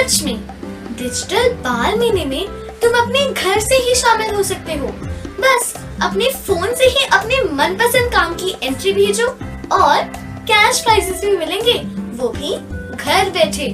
सच में डिजिटल बाल महीने में तुम अपने घर से ही शामिल हो सकते हो। बस अपने फोन से ही अपने मनपसंद काम की एंट्री भेजो और कैश प्राइजेस भी मिलेंगे, वो भी घर बैठे।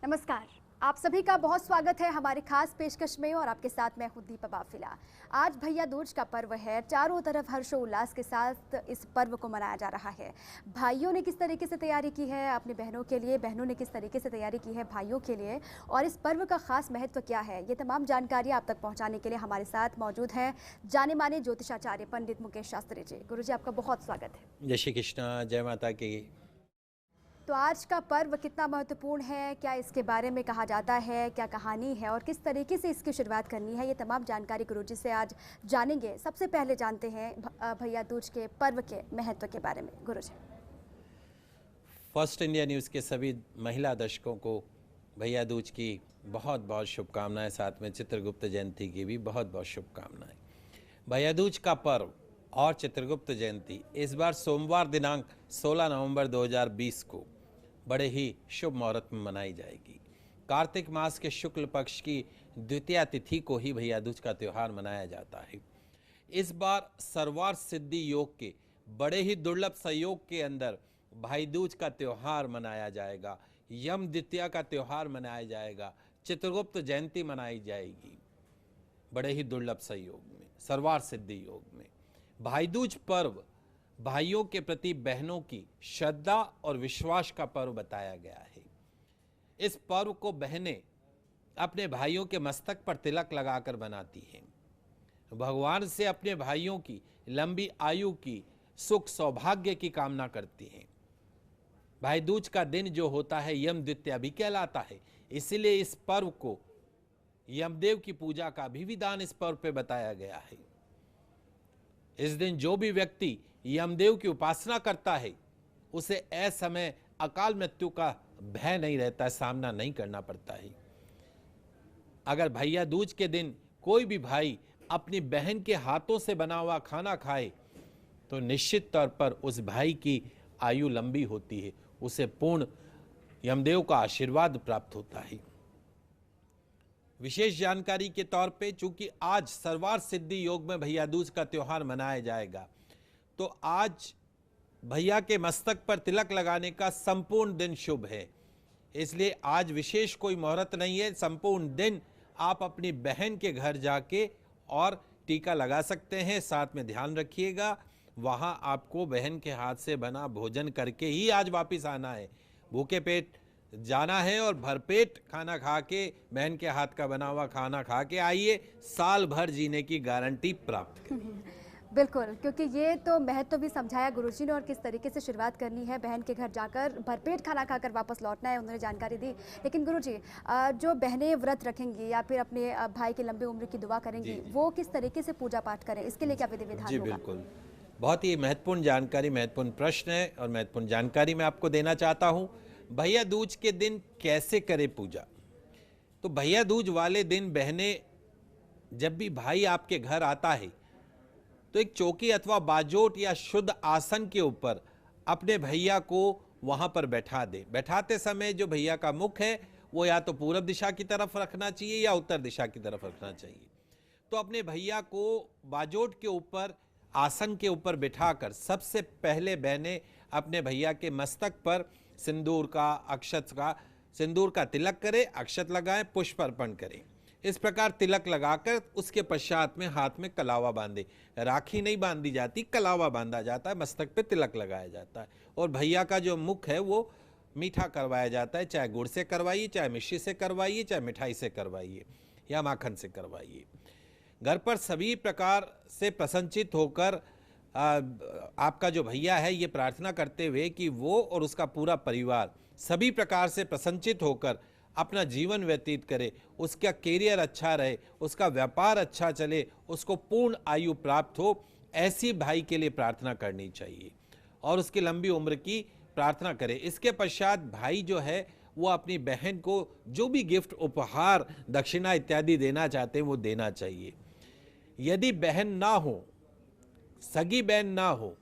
नमस्कार, आप सभी का बहुत स्वागत है हमारे खास पेशकश में और आपके साथ मैं हूं दीपा बाफिला। आज भैया दूज का पर्व है। चारों तरफ हर्षोल्लास के साथ इस पर्व को मनाया जा रहा है। भाइयों ने किस तरीके से तैयारी की है अपनी बहनों के लिए, बहनों ने किस तरीके से तैयारी की है भाइयों के लिए, और इस पर्व का खास महत्व क्या है, ये तमाम जानकारी आप तक पहुँचाने के लिए हमारे साथ मौजूद हैं जाने माने ज्योतिषाचार्य पंडित मुकेश शास्त्री जी। गुरु जी, आपका बहुत स्वागत है। जय श्री कृष्णा, जय माता की। तो आज का पर्व कितना महत्वपूर्ण है, क्या इसके बारे में कहा जाता है, क्या कहानी है और किस तरीके से इसकी शुरुआत करनी है, ये तमाम जानकारी गुरुजी से आज जानेंगे। सबसे पहले जानते हैं भैया दूज के पर्व के महत्व के बारे में। गुरुजी, फर्स्ट इंडिया न्यूज़ के सभी महिला दर्शकों को भैया दूज की बहुत बहुत शुभकामनाएं, साथ में चित्रगुप्त जयंती की भी बहुत बहुत शुभकामनाएं। भैया दूज का पर्व और चित्रगुप्त जयंती इस बार सोमवार दिनांक 16 नवंबर 2020 को बड़े ही शुभ मुहूर्त में मनाई जाएगी। कार्तिक मास के शुक्ल पक्ष की द्वितीया तिथि को ही भैया दूज का त्यौहार मनाया जाता है। इस बार सर्वार्थ सिद्धि योग के बड़े ही दुर्लभ संयोग के अंदर भाई दूज का त्यौहार मनाया जाएगा, यम द्वितीया का त्यौहार मनाया जाएगा, चित्रगुप्त जयंती मनाई जाएगी। बड़े ही दुर्लभ संयोग में, सर्वार्थ सिद्धि योग में भाई दूज पर्व भाइयों के प्रति बहनों की श्रद्धा और विश्वास का पर्व बताया गया है। इस पर्व को बहनें अपने भाइयों के मस्तक पर तिलक लगाकर बनाती हैं। भगवान से अपने भाइयों की लंबी आयु की, सुख सौभाग्य की कामना करती हैं। भाई दूज का दिन जो होता है यम द्वितीया भी कहलाता है, इसलिए इस पर्व को यमदेव की पूजा का भी विधान इस पर्व पे बताया गया है। इस दिन जो भी व्यक्ति यमदेव की उपासना करता है उसे असमय अकाल मृत्यु का भय नहीं रहता है, सामना नहीं करना पड़ता है। अगर भैया दूज के दिन कोई भी भाई अपनी बहन के हाथों से बना हुआ खाना खाए तो निश्चित तौर पर उस भाई की आयु लंबी होती है, उसे पूर्ण यमदेव का आशीर्वाद प्राप्त होता है। विशेष जानकारी के तौर पे, चूंकि आज सर्वार्थ सिद्धि योग में भैया दूज का त्यौहार मनाया जाएगा, तो आज भैया के मस्तक पर तिलक लगाने का संपूर्ण दिन शुभ है। इसलिए आज विशेष कोई मुहूर्त नहीं है। संपूर्ण दिन आप अपनी बहन के घर जाके और टीका लगा सकते हैं। साथ में ध्यान रखिएगा, वहां आपको बहन के हाथ से बना भोजन करके ही आज वापस आना है। भूखे पेट जाना है और भरपेट खाना खा के, बहन के हाथ का बना हुआ खाना खा के आइए, साल भर जीने की गारंटी प्राप्त करिए। बिल्कुल, क्योंकि ये तो महत्व भी समझाया गुरुजी ने और किस तरीके से शुरुआत करनी है, बहन के घर जाकर भरपेट खाना खाकर वापस लौटना है, उन्होंने जानकारी दी। लेकिन गुरुजी, जो बहनें व्रत रखेंगी या फिर अपने भाई की लंबी उम्र की दुआ करेंगी, वो किस तरीके से पूजा पाठ करें, इसके लिए क्या विधि विधान जी होगा? बिल्कुल, बहुत ही महत्वपूर्ण जानकारी, महत्वपूर्ण प्रश्न है और महत्वपूर्ण जानकारी मैं आपको देना चाहता हूँ। भैया दूज के दिन कैसे करें पूजा? तो भैया दूज वाले दिन बहनें, जब भी भाई आपके घर आता है तो एक चौकी अथवा बाजोट या शुद्ध आसन के ऊपर अपने भैया को वहां पर बैठा दे। बैठाते समय जो भैया का मुख है वो या तो पूरब दिशा की तरफ रखना चाहिए या उत्तर दिशा की तरफ रखना चाहिए। तो अपने भैया को बाजोट के ऊपर, आसन के ऊपर बिठाकर सबसे पहले बहनें अपने भैया के मस्तक पर सिंदूर का, अक्षत का, सिंदूर का तिलक करें, अक्षत लगाएं, पुष्प अर्पण करें। इस प्रकार तिलक लगाकर उसके पश्चात में हाथ में कलावा बांधे। राखी नहीं बांधी जाती, कलावा बांधा जाता है, मस्तक पे तिलक लगाया जाता है। और भैया का जो मुख है वो मीठा करवाया जाता है, चाहे गुड़ से करवाइए, चाहे मिश्री से करवाइए, चाहे मिठाई से करवाइए या माखन से करवाइए। घर पर सभी प्रकार से प्रसन्नचित होकर आपका जो भैया है ये प्रार्थना करते हुए कि वो और उसका पूरा परिवार सभी प्रकार से प्रसन्नचित होकर अपना जीवन व्यतीत करे, उसका कैरियर अच्छा रहे, उसका व्यापार अच्छा चले, उसको पूर्ण आयु प्राप्त हो, ऐसी भाई के लिए प्रार्थना करनी चाहिए और उसकी लंबी उम्र की प्रार्थना करे। इसके पश्चात भाई जो है वो अपनी बहन को जो भी गिफ्ट, उपहार, दक्षिणा इत्यादि देना चाहते हैं वो देना चाहिए। यदि बहन ना हो, सगी बहन ना हो,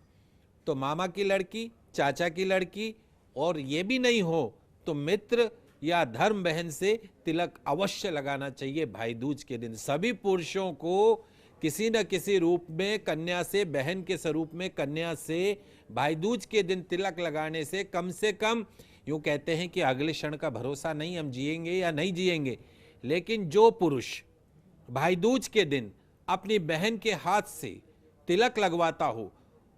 तो मामा की लड़की चाचा की लड़की, और ये भी नहीं हो तो मित्र या धर्म बहन से तिलक अवश्य लगाना चाहिए भाई दूज के दिन। सभी पुरुषों को किसी न किसी रूप में कन्या से, बहन के स्वरूप में कन्या से भाई दूज के दिन तिलक लगाने से कम, यूं कहते हैं कि अगले क्षण का भरोसा नहीं, हम जिएंगे या नहीं जिएंगे, लेकिन जो पुरुष भाई दूज के दिन अपनी बहन के हाथ से तिलक लगवाता हो,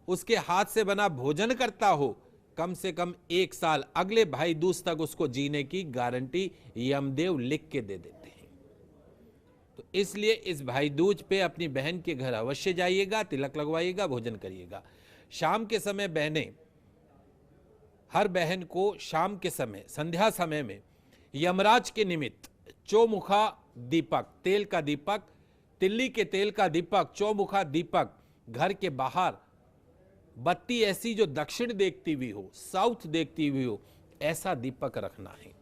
उसके हाथ से बना भोजन करता हो, कम से कम 1 साल अगले भाई दूज तक उसको जीने की गारंटी यमदेव लिख के दे देते हैं। तो इसलिए इस भाई दूज पे अपनी बहन के घर अवश्य जाइएगा, तिलक लगवाइएगा, भोजन करिएगा। शाम के समय बहनें, हर बहन को शाम के समय, संध्या समय में यमराज के निमित्त चौमुखा दीपक, तेल का दीपक, तिल्ली के तेल का दीपक, चौमुखा दीपक, घर के बाहर बत्ती ऐसी जो दक्षिण देखती हुई हो, साउथ देखती हुई हो, ऐसा दीपक रखना है।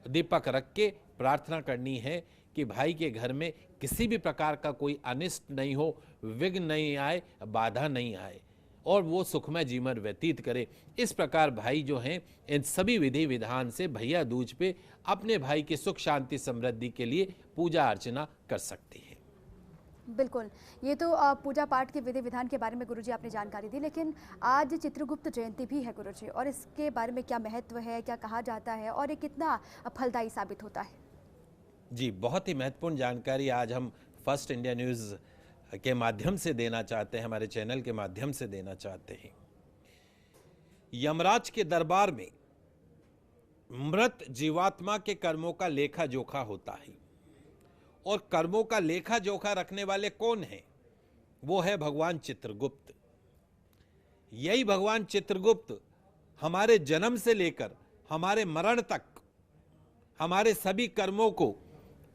दीपक रख के प्रार्थना करनी है कि भाई के घर में किसी भी प्रकार का कोई अनिष्ट नहीं हो, विघ्न नहीं आए, बाधा नहीं आए, और वो सुखमय जीवन व्यतीत करे। इस प्रकार भाई जो हैं इन सभी विधि विधान से भैया दूज पे अपने भाई की सुख शांति समृद्धि के लिए पूजा अर्चना कर सकते हैं। बिल्कुल, ये तो पूजा पाठ के विधि विधान के बारे में गुरुजी आपने जानकारी दी, लेकिन आज चित्रगुप्त जयंती भी है गुरुजी, और इसके बारे में क्या महत्व है, क्या कहा जाता है और ये कितना फलदायी साबित होता है? जी, बहुत ही महत्वपूर्ण जानकारी आज हम फर्स्ट इंडिया न्यूज़ के माध्यम से देना चाहते हैं, हमारे चैनल के माध्यम से देना चाहते हैं। यमराज के दरबार में मृत जीवात्मा के कर्मों का लेखा जोखा होता है, और कर्मों का लेखा जोखा रखने वाले कौन हैं? वो है भगवान चित्रगुप्त। यही भगवान चित्रगुप्त हमारे जन्म से लेकर हमारे मरण तक हमारे सभी कर्मों को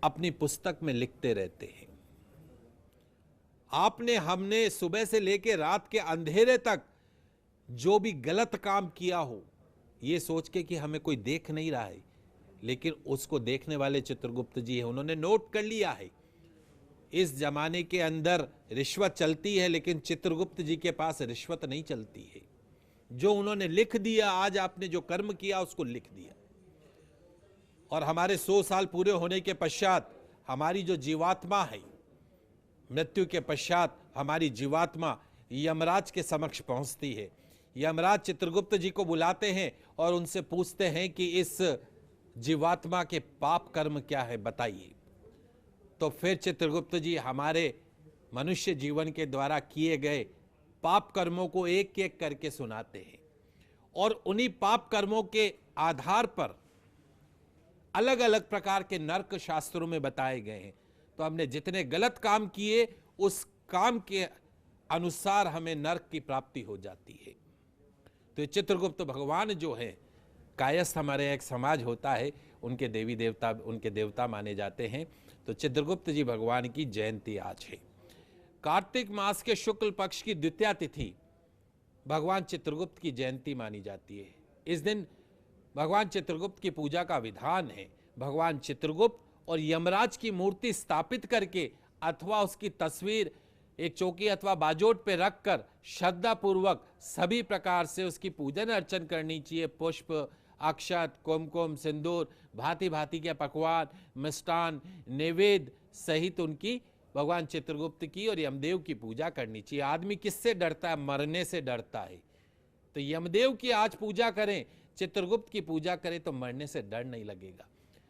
अपनी पुस्तक में लिखते रहते हैं। आपने, हमने सुबह से लेकर रात के अंधेरे तक जो भी गलत काम किया हो, ये सोच के कि हमें कोई देख नहीं रहा है, लेकिन उसको देखने वाले चित्रगुप्त जी हैं, उन्होंने नोट कर लिया है। इस जमाने के अंदर रिश्वत चलती है, लेकिन चित्रगुप्त जी के पास रिश्वत नहीं चलती है। जो उन्होंने लिख दिया, आज आपने जो कर्म किया उसको लिख दिया, और हमारे 100 साल पूरे होने के पश्चात हमारी जो जीवात्मा है, मृत्यु के पश्चात हमारी जीवात्मा यमराज के समक्ष पहुंचती है। यमराज चित्रगुप्त जी को बुलाते हैं और उनसे पूछते हैं कि इस जीवात्मा के पाप कर्म क्या है, बताइए। तो फिर चित्रगुप्त जी हमारे मनुष्य जीवन के द्वारा किए गए पाप कर्मों को एक एक करके सुनाते हैं, और उन्हीं पाप कर्मों के आधार पर अलग अलग प्रकार के नरक शास्त्रों में बताए गए हैं। तो हमने जितने गलत काम किए, उस काम के अनुसार हमें नरक की प्राप्ति हो जाती है। तो ये चित्रगुप्त भगवान जो है, कायस्थ हमारे एक समाज होता है, उनके देवी देवता, उनके देवता माने जाते हैं। तो चित्रगुप्त जी भगवान की जयंती आज है। कार्तिक मास के शुक्ल पक्ष की द्वितीया तिथि भगवान चित्रगुप्त की जयंती मानी जाती है। इस दिन भगवान चित्रगुप्त की पूजा का विधान है। भगवान चित्रगुप्त और यमराज की मूर्ति स्थापित करके अथवा उसकी तस्वीर एक चौकी अथवा बाजोट पे रखकर श्रद्धा पूर्वक सभी प्रकार से उसकी पूजन अर्चन करनी चाहिए। पुष्प, अक्षत, कुमकुम, सिंदूर, भांति भांति के पकवान, मिष्टान, नैवेद्य सहित उनकी भगवान चित्रगुप्त की और यमदेव की पूजा करनी चाहिए। आदमी किससे डरता है? मरने से डरता है। तो यमदेव की आज पूजा करें, चित्रगुप्त की पूजा करें, तो मरने से डर नहीं लगेगा।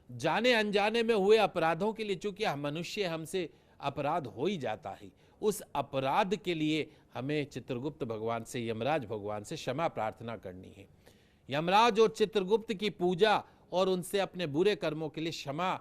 जाने अनजाने में हुए अपराधों के लिए, चूंकि मनुष्य, हमसे अपराध हो ही जाता है, उस अपराध के लिए हमें चित्रगुप्त भगवान से, यमराज भगवान से क्षमा प्रार्थना करनी है। यमराज और चित्रगुप्त की पूजा और उनसे अपने बुरे कर्मों के लिए क्षमा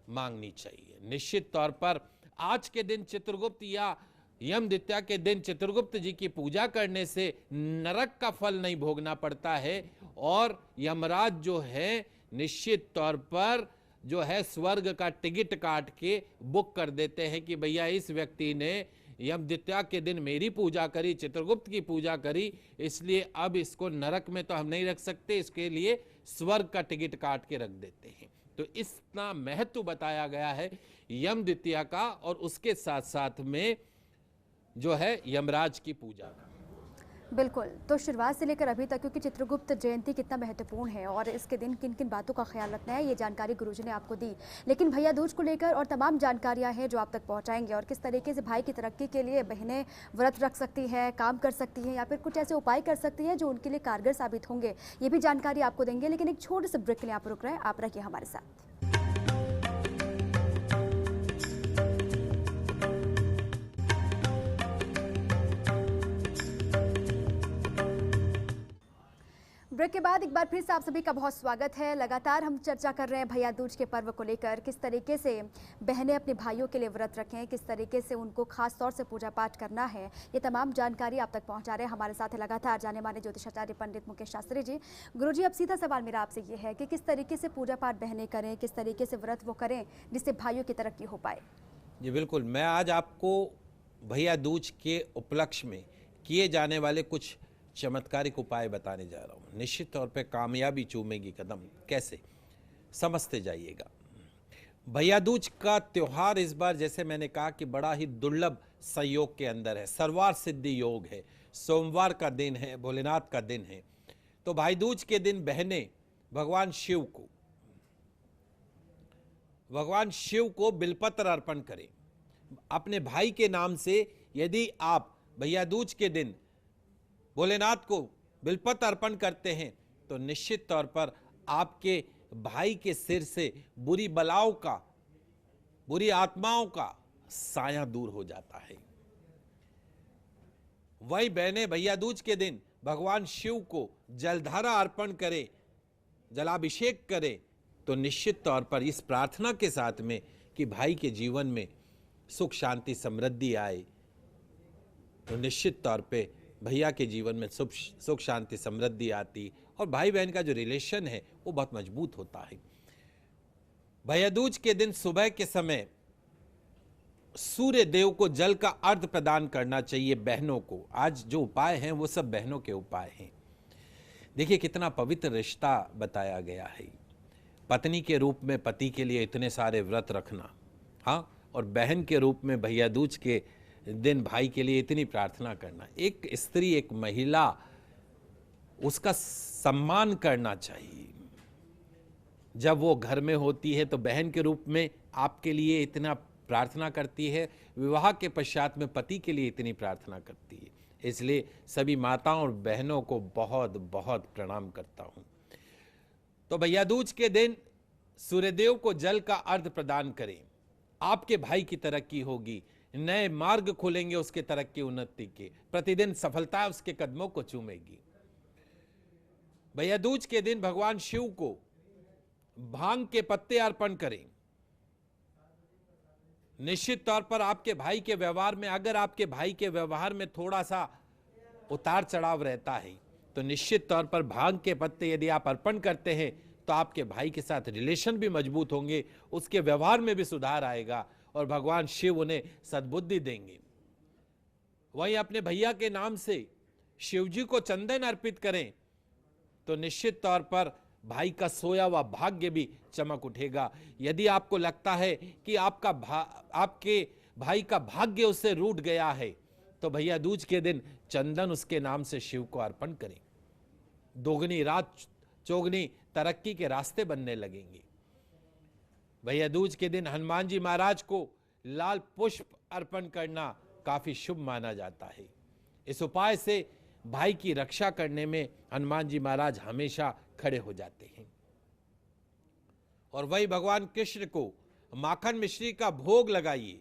मांगनी चाहिए। निश्चित तौर पर आज के दिन चित्रगुप्त या यम द्वितीया के दिन चित्रगुप्त जी की पूजा करने से नरक का फल नहीं भोगना पड़ता है, और यमराज जो है निश्चित तौर पर जो है स्वर्ग का टिकट काट के बुक कर देते हैं कि भैया इस व्यक्ति ने यम द्वितीया के दिन मेरी पूजा करी, चित्रगुप्त की पूजा करी, इसलिए अब इसको नरक में तो हम नहीं रख सकते, इसके लिए स्वर्ग का टिकट काट के रख देते हैं। तो इतना महत्व बताया गया है यम द्वितीया का, और उसके साथ साथ में जो है यमराज की पूजा का। बिल्कुल, तो शुरुआत से लेकर अभी तक, क्योंकि चित्रगुप्त जयंती कितना महत्वपूर्ण है और इसके दिन किन किन बातों का ख्याल रखना है, ये जानकारी गुरुजी ने आपको दी। लेकिन भैया दूज को लेकर और तमाम जानकारियां हैं जो आप तक पहुंचाएंगे, और किस तरीके से भाई की तरक्की के लिए बहनें व्रत रख सकती हैं, काम कर सकती हैं, या फिर कुछ ऐसे उपाय कर सकती हैं जो उनके लिए कारगर साबित होंगे, ये भी जानकारी आपको देंगे। लेकिन एक छोटे से ब्रेक के लिए आप रुक रहे हैं, आप रहिए हमारे साथ। ब्रेक के बाद एक बार फिर से आप सभी का बहुत स्वागत है। लगातार हम चर्चा कर रहे हैं भैया दूज के पर्व को लेकर, किस तरीके से बहनें अपने भाइयों के लिए व्रत रखें, किस तरीके से उनको खास तौर से पूजा पाठ करना है, ये तमाम जानकारी आप तक पहुंचा रहे हैं। हमारे साथ है लगातार जाने माने ज्योतिषाचार्य पंडित मुकेश शास्त्री जी। गुरुजी, अब सीधा सवाल मेरा आपसे ये है कि किस तरीके से पूजा पाठ बहनें करें, किस तरीके से व्रत वो करें जिससे भाइयों की तरक्की हो पाए। जी बिल्कुल, मैं आज आपको भैया दूज के उपलक्ष्य में किए जाने वाले कुछ चमत्कारिक उपाय बताने जा रहा हूँ। निश्चित तौर पे कामयाबी चूमेगी कदम, कैसे समझते जाइएगा। भैया दूज का त्यौहार इस बार, जैसे मैंने कहा, कि बड़ा ही दुर्लभ संयोग के अंदर है। सर्वार सिद्धि योग है, सोमवार का दिन है, भोलेनाथ का दिन है। तो भाई दूज के दिन बहनें भगवान शिव को बिलपत्र अर्पण करें अपने भाई के नाम से। यदि आप भैया दूज के दिन भोलेनाथ को बिलपत्र अर्पण करते हैं तो निश्चित तौर पर आपके भाई के सिर से बुरी बलाओं का, बुरी आत्माओं का साया दूर हो जाता है। वही बहनें भैया दूज के दिन भगवान शिव को जलधारा अर्पण करें, जलाभिषेक करें, तो निश्चित तौर पर इस प्रार्थना के साथ में कि भाई के जीवन में सुख शांति समृद्धि आए, तो निश्चित तौर पे भैया के जीवन में सुख शांति समृद्धि आती और भाई बहन का जो रिलेशन है वो बहुत मजबूत होता है। भैया दूज के दिन सुबह के समय सूर्य देव को जल का अर्घ प्रदान करना चाहिए बहनों को। आज जो उपाय हैं वो सब बहनों के उपाय हैं। देखिए कितना पवित्र रिश्ता बताया गया है। पत्नी के रूप में पति के लिए इतने सारे व्रत रखना, हाँ, और बहन के रूप में भैया दूज के दिन भाई के लिए इतनी प्रार्थना करना। एक स्त्री, एक महिला, उसका सम्मान करना चाहिए। जब वो घर में होती है तो बहन के रूप में आपके लिए इतना प्रार्थना करती है, विवाह के पश्चात में पति के लिए इतनी प्रार्थना करती है। इसलिए सभी माताओं और बहनों को बहुत बहुत प्रणाम करता हूं। तो भैया दूज के दिन सूर्यदेव को जल का अर्घ प्रदान करें। आपके भाई की तरक्की होगी, नए मार्ग खुलेंगे उसके तरक्की उन्नति के, प्रतिदिन सफलता उसके कदमों को चूमेगी। भैया दूज के दिन भगवान शिव को भांग के पत्ते अर्पण करें। निश्चित तौर पर आपके भाई के व्यवहार में, अगर आपके भाई के व्यवहार में थोड़ा सा उतार चढ़ाव रहता है तो निश्चित तौर पर भांग के पत्ते यदि आप अर्पण करते हैं तो आपके भाई के साथ रिलेशन भी मजबूत होंगे, उसके व्यवहार में भी सुधार आएगा और भगवान शिव उन्हें सद्बुद्धि देंगे। वहीं अपने भैया के नाम से शिव जी को चंदन अर्पित करें तो निश्चित तौर पर भाई का सोया हुआ भाग्य भी चमक उठेगा। यदि आपको लगता है कि आपके भाई का भाग्य उससे रूठ गया है तो भैया दूज के दिन चंदन उसके नाम से शिव को अर्पण करें। दोगुनी रात चौगुनी तरक्की के रास्ते बनने लगेंगे। भैया दूज के दिन हनुमान जी महाराज को लाल पुष्प अर्पण करना काफी शुभ माना जाता है। इस उपाय से भाई की रक्षा करने में हनुमान जी महाराज हमेशा खड़े हो जाते हैं। और वही भगवान कृष्ण को माखन मिश्री का भोग लगाइए।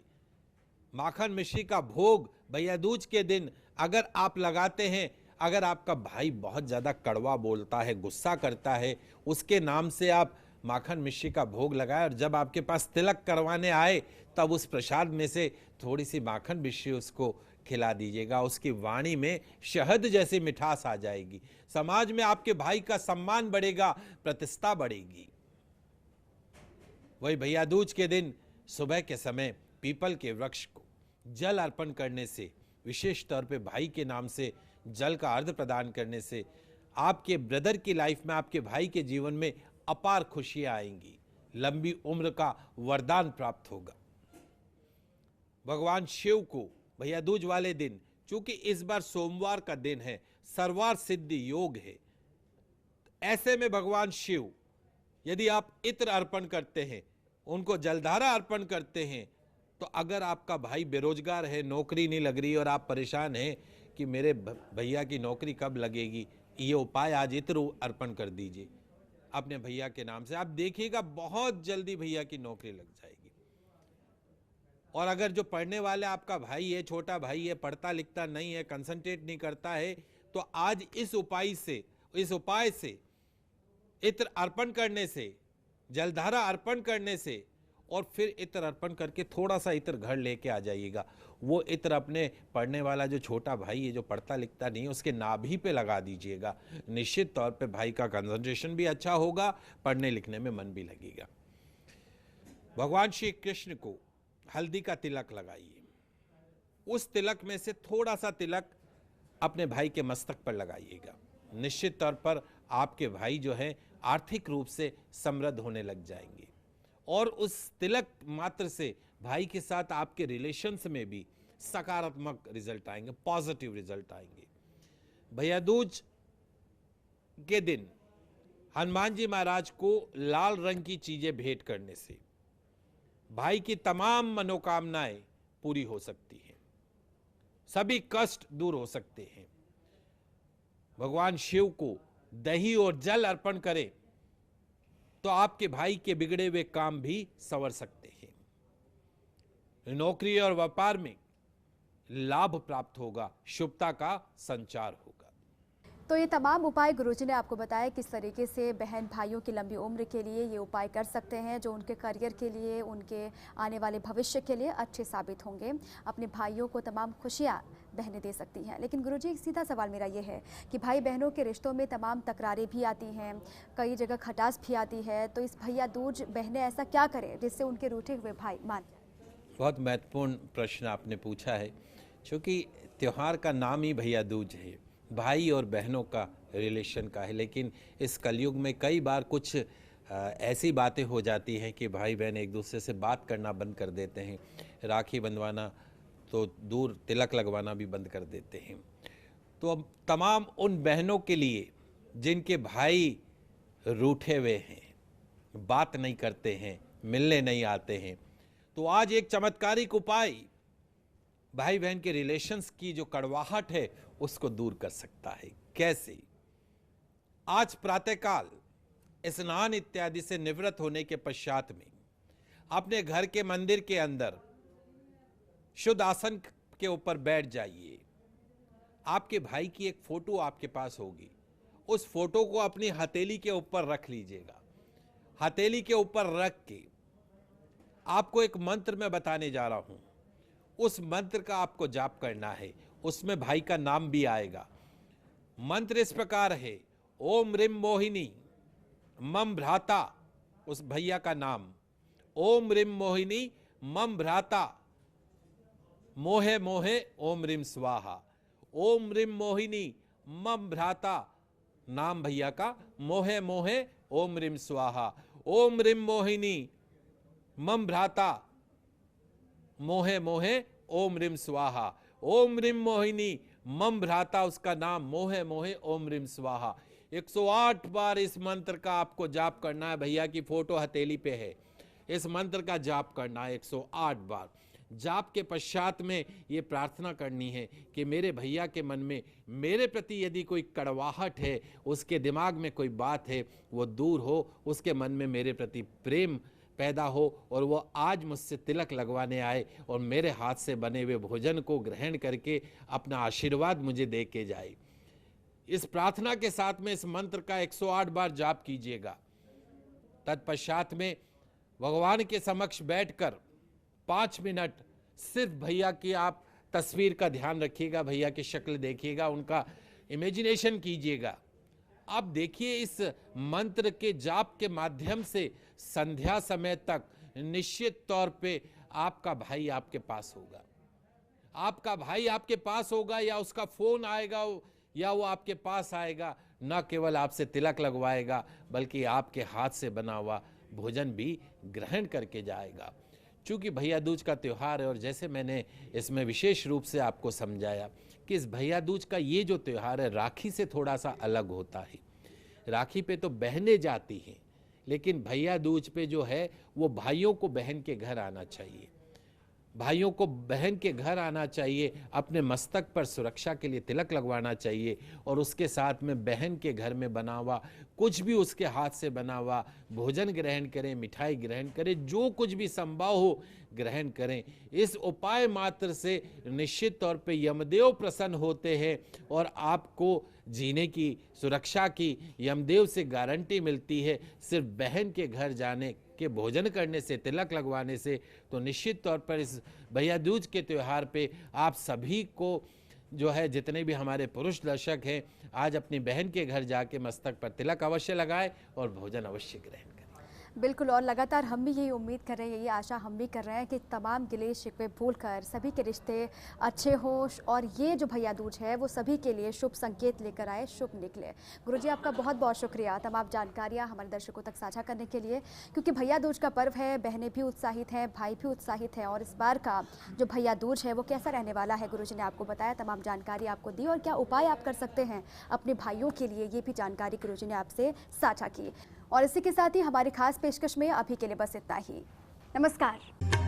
माखन मिश्री का भोग भैया दूज के दिन अगर आप लगाते हैं, अगर आपका भाई बहुत ज्यादा कड़वा बोलता है, गुस्सा करता है, उसके नाम से आप माखन मिश्री का भोग लगाए और जब आपके पास तिलक करवाने आए तब उस प्रसाद में से थोड़ी सी माखन मिश्री उसको खिला दीजिएगा। उसकी वाणी में शहद जैसी मिठास आ जाएगी। समाज में आपके भाई का सम्मान बढ़ेगा, प्रतिष्ठा बढ़ेगी। वही भैया दूज के दिन सुबह के समय पीपल के वृक्ष को जल अर्पण करने से, विशेष तौर पे भाई के नाम से जल का अर्घ प्रदान करने से आपके ब्रदर की लाइफ में, आपके भाई के जीवन में अपार खुशियां आएंगी, लंबी उम्र का वरदान प्राप्त होगा। भगवान शिव को भैया दूज वाले दिन, चूंकि इस बार सोमवार का दिन है, सर्वार्थ सिद्धि योग है। ऐसे में भगवान शिव यदि आप इत्र अर्पण करते हैं, उनको जलधारा अर्पण करते हैं, तो अगर आपका भाई बेरोजगार है, नौकरी नहीं लग रही और आप परेशान हैं कि मेरे भैया की नौकरी कब लगेगी, ये उपाय आज इत्र अर्पण कर दीजिए अपने भैया के नाम से। आप देखिएगा बहुत जल्दी भैया की नौकरी लग जाएगी। और अगर जो पढ़ने वाला आपका भाई है, छोटा भाई है, पढ़ता लिखता नहीं है, कंसंट्रेट नहीं करता है, तो आज इस उपाय से इत्र अर्पण करने से, जलधारा अर्पण करने से, और फिर इत्र अर्पण करके थोड़ा सा इत्र घर लेके आ जाइएगा। वो इत्र अपने पढ़ने वाला जो छोटा भाई है, जो पढ़ता लिखता नहीं है, उसके नाभि पे लगा दीजिएगा। निश्चित तौर पे भाई का कंसंट्रेशन भी अच्छा होगा, पढ़ने लिखने में मन भी लगेगा। भगवान श्री कृष्ण को हल्दी का तिलक लगाइए। उस तिलक में से थोड़ा सा तिलक अपने भाई के मस्तक पर लगाइएगा। निश्चित तौर पर आपके भाई जो है आर्थिक रूप से समृद्ध होने लग जाएंगे, और उस तिलक मात्र से भाई के साथ आपके रिलेशंस में भी सकारात्मक रिजल्ट आएंगे, पॉजिटिव रिजल्ट आएंगे। भैया दूज के दिन हनुमान जी महाराज को लाल रंग की चीजें भेंट करने से भाई की तमाम मनोकामनाएं पूरी हो सकती हैं, सभी कष्ट दूर हो सकते हैं। भगवान शिव को दही और जल अर्पण करें तो आपके भाई के बिगड़े हुए काम भी संवर सकते हैं। नौकरी और व्यापार में लाभ प्राप्त होगा, शुभता का संचार होगा। तो ये तमाम उपाय गुरुजी ने आपको बताया किस तरीके से बहन भाइयों की लंबी उम्र के लिए ये उपाय कर सकते हैं, जो उनके करियर के लिए, उनके आने वाले भविष्य के लिए अच्छे साबित होंगे। अपने भाइयों को तमाम खुशियाँ बहनें दे सकती हैं। लेकिन गुरुजी एक सीधा सवाल मेरा ये है कि भाई बहनों के रिश्तों में तमाम तकरारें भी आती हैं, कई जगह खटास भी आती है, तो इस भैया दूज बहनें ऐसा क्या करें जिससे उनके रूठे हुए भाई मान जाए? बहुत महत्वपूर्ण प्रश्न आपने पूछा है, क्योंकि त्यौहार का नाम ही भैया दूज है, भाई और बहनों का रिलेशन का है। लेकिन इस कलयुग में कई बार कुछ ऐसी बातें हो जाती हैं कि भाई बहन एक दूसरे से बात करना बंद कर देते हैं, राखी बंधवाना तो दूर, तिलक लगवाना भी बंद कर देते हैं। तो अब तमाम उन बहनों के लिए जिनके भाई रूठे हुए हैं, बात नहीं करते हैं, मिलने नहीं आते हैं, तो आज एक चमत्कारिक उपाय भाई बहन के रिलेशंस की जो कड़वाहट है उसको दूर कर सकता है। कैसे? आज प्रातःकाल स्नान इत्यादि से निवृत्त होने के पश्चात में अपने घर के मंदिर के अंदर शुद्ध आसन के ऊपर बैठ जाइए। आपके भाई की एक फोटो आपके पास होगी, उस फोटो को अपनी हथेली के ऊपर रख लीजिएगा। हथेली के ऊपर रख के आपको एक मंत्र मैं बताने जा रहा हूं, उस मंत्र का आपको जाप करना है। उसमें भाई का नाम भी आएगा। मंत्र इस प्रकार है, ओम रिम मोहिनी मम भ्राता, उस भैया का नाम, ओम रिम मोहिनी मम भ्राता मोहे मोहे ओम रिम स्वाहा। ओम रिम मोहिनी मम भ्राता, नाम भैया का, मोहे मोहे ओम रिम स्वाहा। ओम रिम मोहिनी मम भ्राता मोहे मोहे ओम रिम स्वाहा। ओम रिम मोहिनी मम भ्राता, उसका नाम, मोहे मोहे ओम रिम स्वाहा। 108 बार इस मंत्र का आपको जाप करना है। भैया की फोटो हथेली पे है, इस मंत्र का जाप करना है 108 बार। जाप के पश्चात में ये प्रार्थना करनी है कि मेरे भैया के मन में मेरे प्रति यदि कोई कड़वाहट है, उसके दिमाग में कोई बात है, वो दूर हो, उसके मन में मेरे प्रति प्रेम पैदा हो, और वो आज मुझसे तिलक लगवाने आए और मेरे हाथ से बने हुए भोजन को ग्रहण करके अपना आशीर्वाद मुझे दे के जाए। इस प्रार्थना के साथ में इस मंत्र का 108 बार जाप कीजिएगा। तत्पश्चात में भगवान के समक्ष बैठकर 5 मिनट सिर्फ भैया की आप तस्वीर का ध्यान रखिएगा, भैया की शक्ल देखिएगा, उनका इमेजिनेशन कीजिएगा। अब देखिए, इस मंत्र के जाप के माध्यम से संध्या समय तक निश्चित तौर पे आपका भाई आपके पास होगा। आपका भाई आपके पास होगा, या उसका फोन आएगा, या वो आपके पास आएगा, न केवल आपसे तिलक लगवाएगा बल्कि आपके हाथ से बना हुआ भोजन भी ग्रहण करके जाएगा। चूँकि भैया दूज का त्यौहार है, और जैसे मैंने इसमें विशेष रूप से आपको समझाया कि इस भैया दूज का ये जो त्यौहार है राखी से थोड़ा सा अलग होता है। राखी पे तो बहनें जाती हैं, लेकिन भैया दूज पे जो है वो भाइयों को बहन के घर आना चाहिए, भाइयों को बहन के घर आना चाहिए, अपने मस्तक पर सुरक्षा के लिए तिलक लगवाना चाहिए और उसके साथ में बहन के घर में बना हुआ कुछ भी उसके हाथ से बना हुआ भोजन ग्रहण करें, मिठाई ग्रहण करें, जो कुछ भी संभव हो ग्रहण करें। इस उपाय मात्र से निश्चित तौर पे यमदेव प्रसन्न होते हैं और आपको जीने की, सुरक्षा की यमदेव से गारंटी मिलती है। सिर्फ बहन के घर जाने के, भोजन करने से, तिलक लगवाने से। तो निश्चित तौर पर इस भैया दूज के त्यौहार पे आप सभी को जो है, जितने भी हमारे पुरुष दर्शक हैं, आज अपनी बहन के घर जाके मस्तक पर तिलक अवश्य लगाएं और भोजन अवश्य ग्रहण करें। बिल्कुल, और लगातार हम भी यही उम्मीद कर रहे हैं, यही आशा हम भी कर रहे हैं कि तमाम गिले शिकवे भूलकर सभी के रिश्ते अच्छे हों और ये जो भैया दूज है वो सभी के लिए शुभ संकेत लेकर आए, शुभ निकले। गुरुजी, आपका बहुत बहुत शुक्रिया तमाम जानकारियाँ हमारे दर्शकों तक साझा करने के लिए, क्योंकि भैया दूज का पर्व है, बहनें भी उत्साहित हैं, भाई भी उत्साहित हैं और इस बार का जो भैया दूज है वो कैसा रहने वाला है गुरुजी ने आपको बताया, तमाम जानकारी आपको दी और क्या उपाय आप कर सकते हैं अपने भाइयों के लिए, ये भी जानकारी गुरुजी ने आपसे साझा की। और इसी के साथ ही हमारी खास पेशकश में अभी के लिए बस इतना ही। नमस्कार।